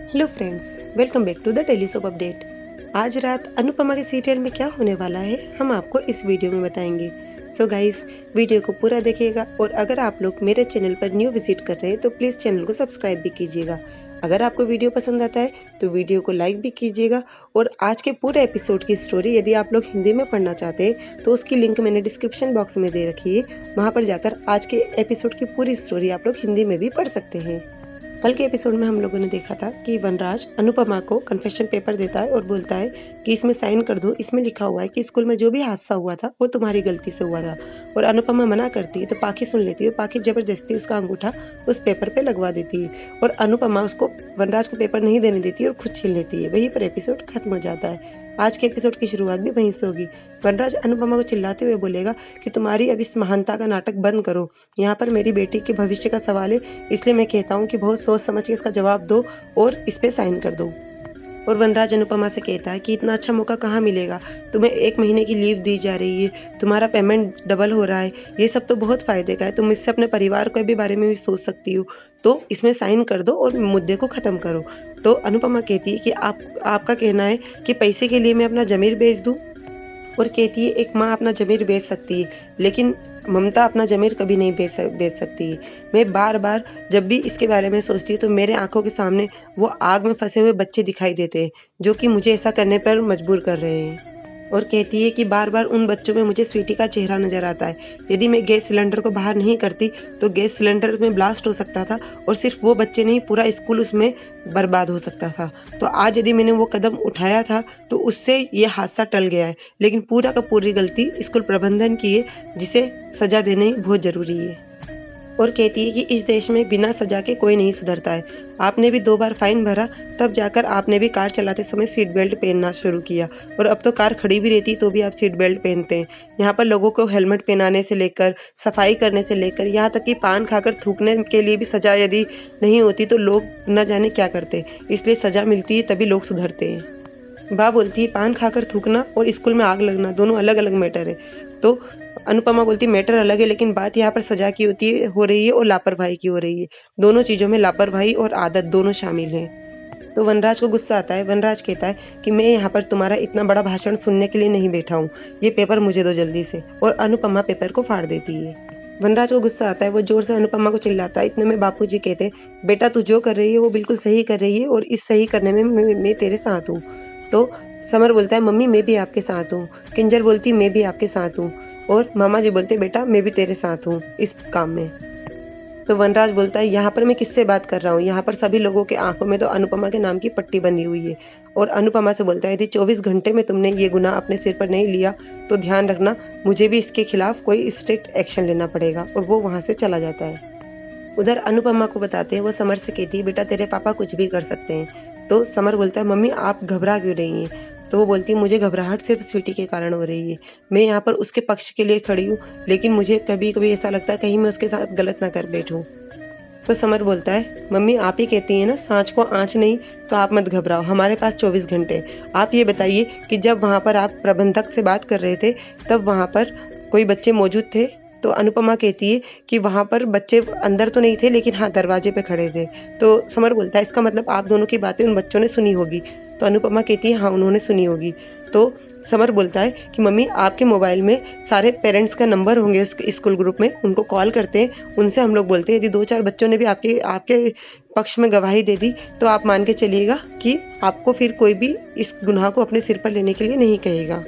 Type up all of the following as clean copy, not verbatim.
Hello friends, welcome back to the telesoap update. आज रात अनुपमा के सीरियल में क्या होने वाला है हम आपको इस वीडियो में बताएंगे। सो गाइस, वीडियो को पूरा देखिएगा और अगर आप लोग मेरे चैनल पर न्यू विजिट कर रहे हैं तो प्लीज़ चैनल को सब्सक्राइब भी कीजिएगा। अगर आपको वीडियो पसंद आता है तो वीडियो को लाइक भी कीजिएगा और आज के पूरे एपिसोड की स्टोरी यदि आप लोग हिंदी में पढ़ना चाहते हैं तो उसकी लिंक मैंने डिस्क्रिप्शन बॉक्स में दे रखी है। वहाँ पर जाकर आज के एपिसोड की पूरी स्टोरी आप लोग हिंदी में भी पढ़ सकते हैं। कल के एपिसोड में हम लोगों ने देखा था कि वनराज अनुपमा को कन्फेशन पेपर देता है और बोलता है कि इसमें साइन कर दो, इसमें लिखा हुआ है कि स्कूल में जो भी हादसा हुआ था वो तुम्हारी गलती से हुआ था। और अनुपमा मना करती है तो पाखी सुन लेती है और पाखी जबरदस्ती उसका अंगूठा उस पेपर पे लगवा देती है और अनुपमा उसको वनराज को पेपर नहीं देने देती और खुद छीन लेती है। वहीं पर एपिसोड खत्म हो जाता है। आज के एपिसोड की शुरुआत भी वहीं से होगी। वनराज अनुपमा को चिल्लाते हुए बोलेगा कि तुम्हारी अब इस महानता का नाटक बंद करो, यहाँ पर मेरी बेटी के भविष्य का सवाल है, इसलिए मैं कहता हूँ कि बहुत सोच समझ के इसका जवाब दो और इस पे साइन कर दो। और वनराज अनुपमा से कहता है कि इतना अच्छा मौका कहाँ मिलेगा, तुम्हें 1 महीने की लीव दी जा रही है, तुम्हारा पेमेंट डबल हो रहा है, ये सब तो बहुत फायदे का है, तुम इससे अपने परिवार के भी बारे में भी सोच सकती हो, तो इसमें साइन कर दो और मुद्दे को ख़त्म करो। तो अनुपमा कहती है कि आपका कहना है कि पैसे के लिए मैं अपना ज़मीर बेच दूँ। और कहती है एक माँ अपना ज़मीर बेच सकती है लेकिन ममता अपना ज़मीर कभी नहीं बेच सकती है। मैं बार बार जब भी इसके बारे में सोचती हूँ तो मेरे आंखों के सामने वो आग में फंसे हुए बच्चे दिखाई देते हैं जो कि मुझे ऐसा करने पर मजबूर कर रहे हैं। और कहती है कि बार बार उन बच्चों में मुझे स्वीटी का चेहरा नजर आता है। यदि मैं गैस सिलेंडर को बाहर नहीं करती तो गैस सिलेंडर में ब्लास्ट हो सकता था और सिर्फ वो बच्चे नहीं, पूरा स्कूल उसमें बर्बाद हो सकता था। तो आज यदि मैंने वो कदम उठाया था तो उससे ये हादसा टल गया है, लेकिन पूरा का पूरी गलती स्कूल प्रबंधन की है जिसे सजा देनी बहुत ज़रूरी है। और कहती है कि इस देश में बिना सजा के कोई नहीं सुधरता है। आपने भी 2 बार फाइन भरा, तब जाकर आपने भी कार चलाते समय सीट बेल्ट पहनना शुरू किया और अब तो कार खड़ी भी रहती तो भी आप सीट बेल्ट पहनते हैं। यहाँ पर लोगों को हेलमेट पहनाने से लेकर सफाई करने से लेकर यहाँ तक कि पान खाकर थूकने के लिए भी सजा यदि नहीं होती तो लोग न जाने क्या करते। इसलिए सजा मिलती है तभी लोग सुधरते हैं। बा बोलती है पान खाकर थूकना और स्कूल में आग लगना दोनों अलग अलग मैटर है। तो अनुपमा बोलती मैटर अलग है लेकिन बात यहाँ पर सजा की हो रही है और लापरवाही की हो रही है। दोनों चीज़ों में लापरवाही और आदत दोनों शामिल हैं। तो वनराज को गुस्सा आता है। वनराज कहता है कि मैं यहाँ पर तुम्हारा इतना बड़ा भाषण सुनने के लिए नहीं बैठा हूँ, ये पेपर मुझे दो जल्दी से। और अनुपमा पेपर को फाड़ देती है। वनराज को गुस्सा आता है, वो जोर से अनुपमा को चिल्लाता है। इतने में बापूजी कहते हैं बेटा तू जो कर रही है वो बिल्कुल सही कर रही है और इस सही करने में मैं तेरे साथ हूँ। तो समर बोलता है मम्मी मैं भी आपके साथ हूँ। किंजर बोलती मैं भी आपके साथ हूँ। और मामा जी बोलते बेटा मैं भी तेरे साथ हूँ इस काम में। तो वनराज बोलता है यहाँ पर मैं किससे बात कर रहा हूँ, यहाँ पर सभी लोगों के आंखों में तो अनुपमा के नाम की पट्टी बंधी हुई है। और अनुपमा से बोलता है यदि 24 घंटे में तुमने ये गुनाह अपने सिर पर नहीं लिया तो ध्यान रखना मुझे भी इसके खिलाफ कोई स्ट्रिक्ट एक्शन लेना पड़ेगा। और वो वहाँ से चला जाता है। उधर अनुपमा को बताते हैं, वो समर से कहती है बेटा तेरे पापा कुछ भी कर सकते हैं। तो समर बोलता है मम्मी आप घबरा क्यों रही हैं। तो वो बोलती है मुझे घबराहट सिर्फ स्वीटी के कारण हो रही है, मैं यहाँ पर उसके पक्ष के लिए खड़ी हूँ लेकिन मुझे कभी कभी ऐसा लगता है कहीं मैं उसके साथ गलत ना कर बैठूँ। तो समर बोलता है मम्मी आप ही कहती हैं ना सांच को आँच नहीं, तो आप मत घबराओ, हमारे पास 24 घंटे। आप ये बताइए कि जब वहाँ पर आप प्रबंधक से बात कर रहे थे तब वहाँ पर कोई बच्चे मौजूद थे। तो अनुपमा कहती है कि वहाँ पर बच्चे अंदर तो नहीं थे लेकिन हाँ दरवाजे पे खड़े थे। तो समर बोलता है इसका मतलब आप दोनों की बातें उन बच्चों ने सुनी होगी। तो अनुपमा कहती है हाँ उन्होंने सुनी होगी। तो समर बोलता है कि मम्मी आपके मोबाइल में सारे पेरेंट्स का नंबर होंगे उस स्कूल ग्रुप में, उनको कॉल करते हैं, उनसे हम लोग बोलते हैं यदि 2-4 बच्चों ने भी आपके आपके पक्ष में गवाही दे दी तो आप मान के चलिएगा कि आपको फिर कोई भी इस गुनाह को अपने सिर पर लेने के लिए नहीं कहेगा।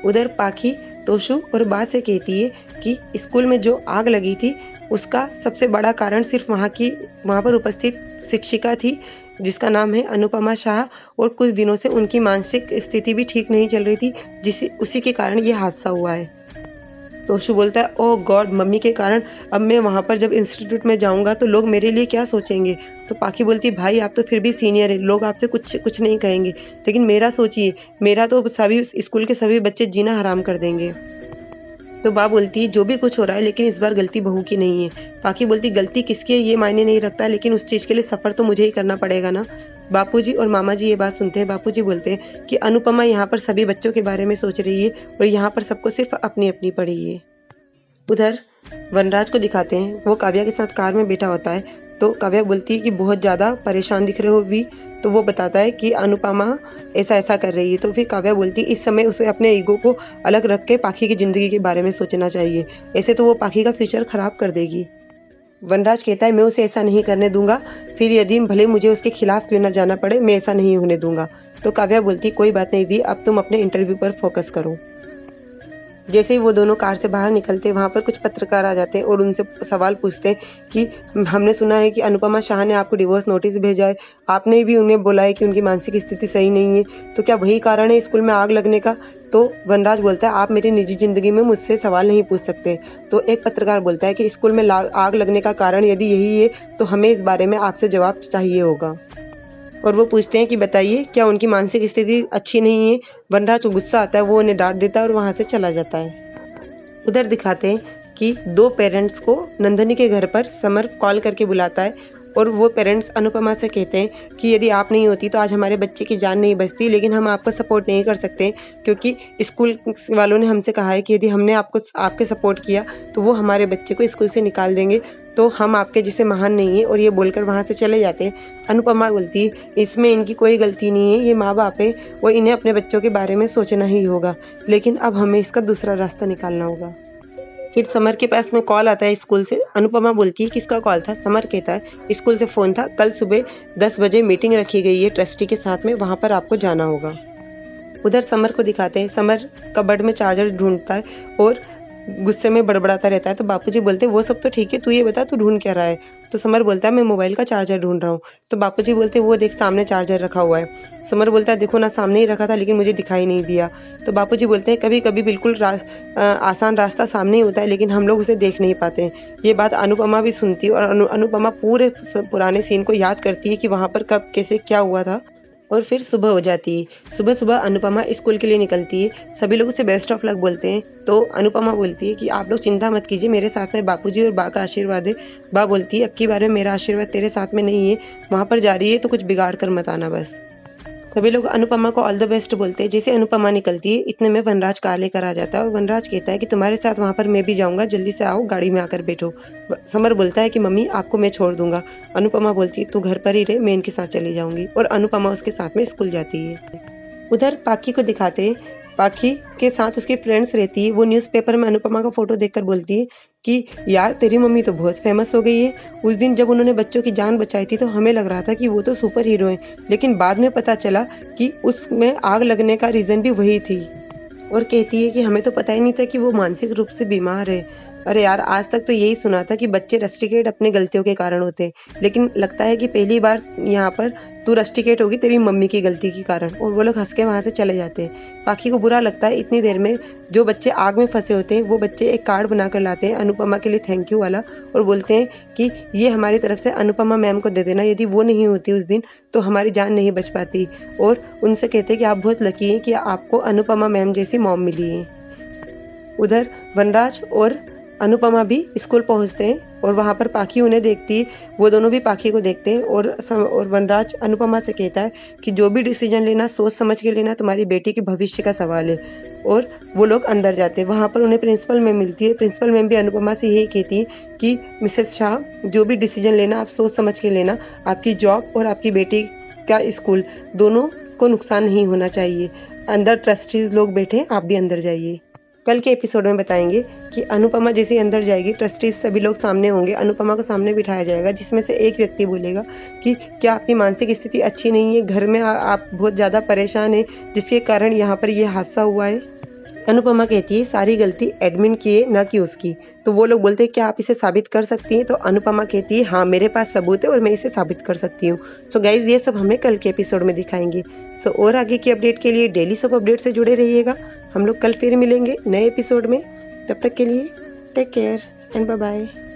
उधर पाखी तोशु और बा से कहती है कि स्कूल में जो आग लगी थी उसका सबसे बड़ा कारण सिर्फ वहाँ पर उपस्थित शिक्षिका थी जिसका नाम है अनुपमा शाह। और कुछ दिनों से उनकी मानसिक स्थिति भी ठीक नहीं चल रही थी उसी के कारण ये हादसा हुआ है। तोशु बोलता है ओह गॉड मम्मी के कारण अब मैं वहाँ पर जब इंस्टीट्यूट में जाऊँगा तो लोग मेरे लिए क्या सोचेंगे। तो पाखी बोलती भाई आप तो फिर भी सीनियर है, लोग आपसे कुछ नहीं कहेंगे, लेकिन मेरा सोचिए, मेरा तो सभी स्कूल के सभी बच्चे जीना हराम कर देंगे। तो बा बोलती है जो भी कुछ हो रहा है लेकिन इस बार गलती बहू की नहीं है। पाखी बोलती गलती किसकी है ये मायने नहीं रखता, लेकिन उस चीज़ के लिए सफ़र तो मुझे ही करना पड़ेगा ना। बापूजी और मामा जी ये बात सुनते हैं। बापूजी बोलते हैं कि अनुपमा यहाँ पर सभी बच्चों के बारे में सोच रही है और यहाँ पर सबको सिर्फ अपनी अपनी पड़ी है। उधर वनराज को दिखाते हैं, वो काव्या के साथ कार में बैठा होता है। तो काव्या बोलती है कि बहुत ज़्यादा परेशान दिख रहे हो वी। तो वो बताता है कि अनुपमा ऐसा ऐसा कर रही है। तो फिर काव्या बोलती है इस समय उसे अपने ईगो को अलग रख के पाखी की ज़िंदगी के बारे में सोचना चाहिए, ऐसे तो वो पाखी का फ्यूचर ख़राब कर देगी। वनराज कहता है मैं उसे ऐसा नहीं करने दूंगा, फिर यदि भले मुझे उसके खिलाफ क्यों ना जाना पड़े, मैं ऐसा नहीं होने दूंगा। तो काव्या बोलती कोई बात नहीं वी, अब तुम अपने इंटरव्यू पर फोकस करो। जैसे ही वो दोनों कार से बाहर निकलते वहाँ पर कुछ पत्रकार आ जाते हैं और उनसे सवाल पूछते हैं कि हमने सुना है कि अनुपमा शाह ने आपको डिवोर्स नोटिस भेजा है, आपने भी उन्हें बोला है कि उनकी मानसिक स्थिति सही नहीं है, तो क्या वही कारण है स्कूल में आग लगने का? तो वनराज बोलता है आप मेरी निजी ज़िंदगी में मुझसे सवाल नहीं पूछ सकते। तो एक पत्रकार बोलता है कि स्कूल में आग लगने का कारण यदि यही है तो हमें इस बारे में आपसे जवाब चाहिए होगा। और वो पूछते हैं कि बताइए क्या उनकी मानसिक स्थिति अच्छी नहीं है? वनराज को गुस्सा आता है, वो उन्हें डांट देता है और वहाँ से चला जाता है। उधर दिखाते हैं कि दो पेरेंट्स को नंदनी के घर पर समर कॉल करके बुलाता है और वो पेरेंट्स अनुपमा से कहते हैं कि यदि आप नहीं होती तो आज हमारे बच्चे की जान नहीं बचती, लेकिन हम आपको सपोर्ट नहीं कर सकते क्योंकि स्कूल वालों ने हमसे कहा है कि यदि हमने आपके सपोर्ट किया तो वो हमारे बच्चे को स्कूल से निकाल देंगे, तो हम आपके जैसे महान नहीं है। और ये बोलकर वहाँ से चले जाते हैं। अनुपमा बोलती है इसमें इनकी कोई गलती नहीं है, ये माँ बाप है और इन्हें अपने बच्चों के बारे में सोचना ही होगा, लेकिन अब हमें इसका दूसरा रास्ता निकालना होगा। फिर समर के पास में कॉल आता है स्कूल से। अनुपमा बोलती है किसका कॉल था? समर कहता है स्कूल से फ़ोन था, कल सुबह 10 बजे मीटिंग रखी गई है ट्रस्टी के साथ में, वहाँ पर आपको जाना होगा। उधर समर को दिखाते हैं, समर कबर्ड में चार्जर ढूंढता है और गुस्से में बड़बड़ाता रहता है। तो बापूजी बोलते हैं वो सब तो ठीक है, तू ये बता तू ढूंढ क्या रहा है? तो समर बोलता है मैं मोबाइल का चार्जर ढूंढ रहा हूँ। तो बापूजी बोलते हैं वो देख सामने चार्जर रखा हुआ है। समर बोलता है देखो ना सामने ही रखा था लेकिन मुझे दिखाई नहीं दिया। तो बापूजी बोलते हैं कभी कभी बिल्कुल आसान रास्ता सामने ही होता है लेकिन हम लोग उसे देख नहीं पाते। ये बात अनुपमा भी सुनती है और अनुपमा पूरे पुराने सीन को याद करती है कि वहाँ पर कब कैसे क्या हुआ था। और फिर सुबह हो जाती है। सुबह सुबह अनुपमा स्कूल के लिए निकलती है। सभी लोग उसे बेस्ट ऑफ लक बोलते हैं। तो अनुपमा बोलती है कि आप लोग चिंता मत कीजिए, मेरे साथ में बापूजी और बा का आशीर्वाद है। बा बोलती है अब की बार में मेरा आशीर्वाद तेरे साथ में नहीं है, वहाँ पर जा रही है तो कुछ बिगाड़ कर मत आना बस। सभी लोग अनुपमा को ऑल द बेस्ट बोलते हैं। जैसे अनुपमा निकलती है इतने में वनराज कार लेकर आ जाता है और वनराज कहता है कि तुम्हारे साथ वहाँ पर मैं भी जाऊँगा, जल्दी से आओ, गाड़ी में आकर बैठो। समर बोलता है कि मम्मी आपको मैं छोड़ दूंगा। अनुपमा बोलती है तू घर पर ही रहे, मैं इनके साथ चली जाऊँगी। और अनुपमा उसके साथ में स्कूल जाती है। उधर पाखी को दिखाते हैं, पाखी के साथ उसकी फ्रेंड्स रहती है। वो न्यूज़पेपर में अनुपमा का फोटो देखकर बोलती है कि यार तेरी मम्मी तो बहुत फेमस हो गई है। उस दिन जब उन्होंने बच्चों की जान बचाई थी तो हमें लग रहा था कि वो तो सुपर हीरो है, लेकिन बाद में पता चला कि उसमें आग लगने का रीज़न भी वही थी। और कहती है कि हमें तो पता ही नहीं था कि वो मानसिक रूप से बीमार है। अरे यार आज तक तो यही सुना था कि बच्चे रस्टिकेट अपने गलतियों के कारण होते हैं, लेकिन लगता है कि पहली बार यहाँ पर तू रस्टिकेट होगी तेरी मम्मी की गलती के कारण। और वो लोग हंस के वहाँ से चले जाते हैं। पाखी को बुरा लगता है इतनी देर में जो बच्चे आग में फंसे होते हैं वो बच्चे एक कार्ड बना कर लाते हैं अनुपमा के लिए थैंक यू वाला, और बोलते हैं कि ये हमारी तरफ से अनुपमा मैम को दे देना, यदि वो नहीं होती उस दिन तो हमारी जान नहीं बच पाती। और उनसे कहते हैं कि आप बहुत लकी हैं कि आपको अनुपमा मैम जैसी मॉम मिली है। उधर वनराज और अनुपमा भी स्कूल पहुंचते हैं और वहाँ पर पाखी उन्हें देखती है। वो दोनों भी पाखी को देखते हैं और वनराज अनुपमा से कहता है कि जो भी डिसीजन लेना सोच समझ के लेना, तुम्हारी बेटी के भविष्य का सवाल है। और वो लोग अंदर जाते हैं। वहाँ पर उन्हें प्रिंसिपल मैम मिलती है। प्रिंसिपल मैम भी अनुपमा से यही कहती है कि मिसेस शाह जो भी डिसीजन लेना आप सोच समझ के लेना, आपकी जॉब और आपकी बेटी का स्कूल दोनों को नुकसान नहीं होना चाहिए। अंदर ट्रस्टीज लोग बैठे, आप भी अंदर जाइए। कल के एपिसोड में बताएंगे कि अनुपमा जैसे अंदर जाएगी ट्रस्टीज सभी लोग सामने होंगे, अनुपमा को सामने बिठाया जाएगा जिसमें से एक व्यक्ति बोलेगा कि क्या आपकी मानसिक स्थिति अच्छी नहीं है, घर में आप बहुत ज़्यादा परेशान हैं जिसके कारण यहाँ पर ये हादसा हुआ है। अनुपमा कहती है सारी गलती एडमिन की है ना कि उसकी। तो वो लोग बोलते हैं क्या आप इसे साबित कर सकती हैं? तो अनुपमा कहती है हाँ मेरे पास सबूत है और मैं इसे साबित कर सकती हूँ। सो गाइज ये सब हमें कल के एपिसोड में दिखाएंगे। सो और आगे की अपडेट के लिए डेली सब अपडेट से जुड़े रहिएगा। हम लोग कल फिर मिलेंगे नए एपिसोड में। तब तक के लिए take care and bye bye.